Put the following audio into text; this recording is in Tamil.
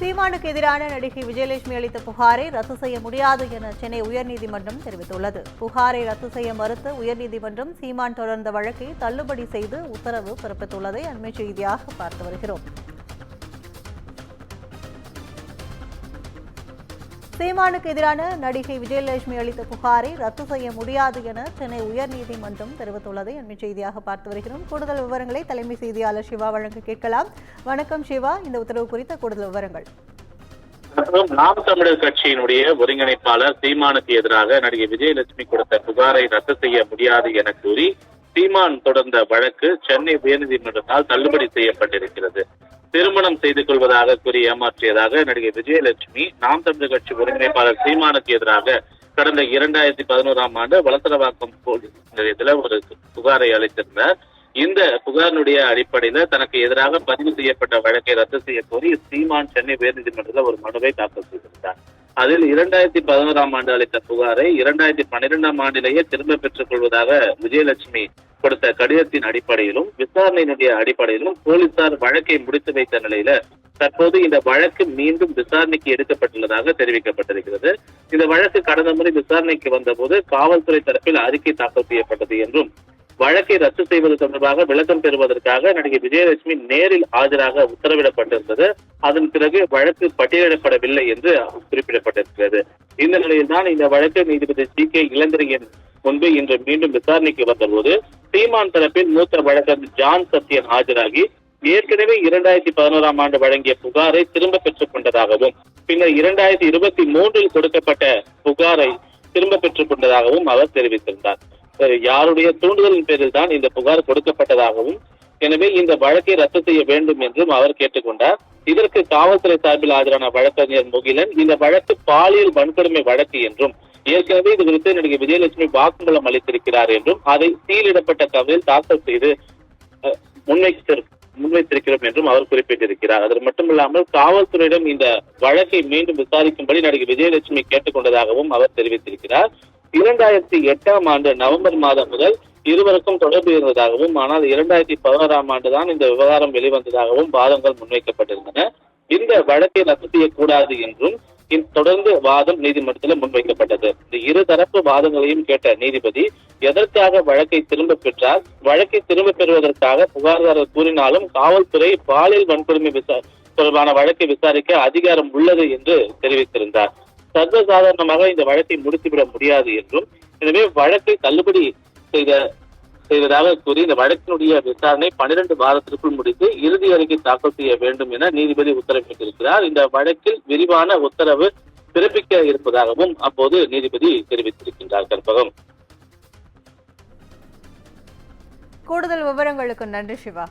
சீமானுக்கு எதிரான நடிகை விஜயலட்சுமி அளித்த புகாரை ரத்து செய்ய முடியாது என சென்னை உயர்நீதிமன்றம் தெரிவித்துள்ளது. புகாரை ரத்து செய்ய மறுத்து உயர்நீதிமன்றம் சீமான் தொடர்ந்த வழக்கை தள்ளுபடி செய்து உத்தரவு பிறப்பித்துள்ளதை அண்மை செய்தியாக பார்த்து வருகிறோம். சீமானுக்கு எதிரான நடிகை விஜயலட்சுமி அளித்த புகாரை ரத்து செய்ய முடியாது என சென்னை உயர்நீதிமன்றம் தெரிவித்துள்ளதை அண்மை செய்தியாக பார்த்து வருகிறோம். கூடுதல் விவரங்களை தலைமை செய்தியாளர் சிவா வழங்க கேட்கலாம். வணக்கம் சிவா, இந்த உத்தரவு குறித்த கூடுதல் விவரங்கள். நாம் தமிழர் கட்சியினுடைய ஒருங்கிணைப்பாளர் சீமானுக்கு எதிராக நடிகை விஜயலட்சுமி கொடுத்த புகாரை ரத்து செய்ய முடியாது என கூறி சீமான் தொடர்ந்த வழக்கு சென்னை உயர்நீதிமன்றத்தால் தள்ளுபடி செய்யப்பட்டிருக்கிறது. திருமணம் செய்து கொள்வதாக கூறி ஏமாற்றியதாக நடிகை விஜயலட்சுமி நாம் தமிழர் கட்சி ஒருங்கிணைப்பாளர் சீமானுக்கு எதிராக கடந்த 2011ஆம் ஆண்டு வளசரவாக்கம் போலீஸ் நிலையத்தில் ஒரு புகாரை அளித்திருந்தார். இந்த புகாரினுடைய அடிப்படையில் தனக்கு எதிராக பதிவு செய்யப்பட்ட வழக்கை ரத்து செய்ய கோரி சீமான் சென்னை உயர்நீதிமன்றத்தில் ஒரு மனுவை தாக்கல் செய்திருந்தார். அதில் 2011ஆம் ஆண்டு அளித்த புகாரை 2012ஆம் ஆண்டிலேயே திரும்ப பெற்றுக் கொள்வதாக விஜயலட்சுமி கொடுத்த கடிதத்தின் அடிப்படையிலும் விசாரணையினுடைய அடிப்படையிலும் போலீசார் வழக்கை முடித்து வைத்த நிலையில தற்போது இந்த வழக்கு மீண்டும் விசாரணைக்கு எடுக்கப்பட்டுள்ளதாக தெரிவிக்கப்பட்டிருக்கிறது. இந்த வழக்கு கடந்த முறை விசாரணைக்கு வந்தபோது காவல்துறை தரப்பில் அறிக்கை தாக்கல் செய்யப்பட்டது என்றும் வழக்கை ரத்து செய்வது தொடர்பாக விளக்கம் பெறுவதற்காக நடிகை விஜயலட்சுமி நேரில் ஆஜராக உத்தரவிடப்பட்டிருந்தது. அதன் பிறகு வழக்கு பட்டியலிடப்படவில்லை என்று குறிப்பிடப்பட்டிருக்கிறது. இந்த நிலையில்தான் இந்த வழக்கு நீதிபதி ஜி.கே. இளந்திரையன் முன்பு இன்று மீண்டும் விசாரணைக்கு வந்தபோது சீமான் தரப்பில் மூத்த வழக்கறிஞர் ஜான் சத்யன் ஆஜராகி ஏற்கனவே 2011ஆம் ஆண்டு வழங்கிய புகாரை திரும்ப பெற்றுக் கொண்டதாகவும் பின்னர் 2023இல் கொடுக்கப்பட்ட புகாரை திரும்ப பெற்றுக் கொண்டதாகவும் அவர் தெரிவித்திருந்தார். யாருடைய தூண்டுதலின் பேரில் தான் இந்த புகார் கொடுக்கப்பட்டதாகவும் எனவே இந்த வழக்கை ரத்து செய்ய வேண்டும் என்றும் அவர் கேட்டுக்கொண்டார். இதற்கு காவல்துறை சார்பில் ஆஜரான வழக்கறிஞர் முகிலன் இந்த வழக்கு பாலியல் வன்கொடுமை வழக்கு என்றும் ஏற்கனவே இது குறித்து நடிகை விஜயலட்சுமி வாக்குமூலம் அளித்திருக்கிறார் என்றும் அதை சீலிடப்பட்ட கவரில் தாக்கல் செய்து முன்வைத்திருக்கிறோம் என்றும் அவர் குறிப்பிட்டிருக்கிறார். அது மட்டுமில்லாமல் காவல்துறையிடம் இந்த வழக்கை மீண்டும் விசாரிக்கும்படி நடிகை விஜயலட்சுமி கேட்டுக்கொண்டதாகவும் அவர் தெரிவித்திருக்கிறார். 2008ஆம் ஆண்டு நவம்பர் மாதம் முதல் இருவருக்கும் தொடர்பு இருந்ததாகவும் ஆனால் 2011ஆம் ஆண்டு தான் இந்த விவகாரம் வெளிவந்ததாகவும் வாதங்கள் முன்வைக்கப்பட்டிருந்தன. இந்த வழக்கை ரத்து செய்யக்கூடாது என்றும் தொடர்ந்து வாதம் நீதிமன்றத்தில் முன்வைக்கப்பட்டது. இந்த இருதரப்பு வாதங்களையும் கேட்ட நீதிபதி எதற்காக வழக்கை திரும்ப பெற்றார், வழக்கை திரும்ப பெறுவதற்காக புகார்தாரர் கூறினாலும் காவல்துறை பாலியல் வன்கொடுமை தொடர்பான வழக்கை விசாரிக்க அதிகாரம் உள்ளது என்று தெரிவித்திருந்தார். சர்வசாதாரணமாக இந்த வழக்கை முடித்துவிட முடியாது என்றும் எனவே வழக்கை தள்ளுபடி செய்வதாக கூறி இந்த வழக்கினுடைய விசாரணை 12 வாரத்திற்குள் முடித்து இறுதி அறிக்கை தாக்கல் செய்ய வேண்டும் என நீதிபதி உத்தரவிட்டிருக்கிறார். இந்த வழக்கில் விரிவான உத்தரவு பிறப்பிக்க இருப்பதாகவும் அப்போது நீதிபதி தெரிவித்திருக்கின்றார். கற்பகம், கூடுதல் விவரங்களுக்கு நன்றி சிவா.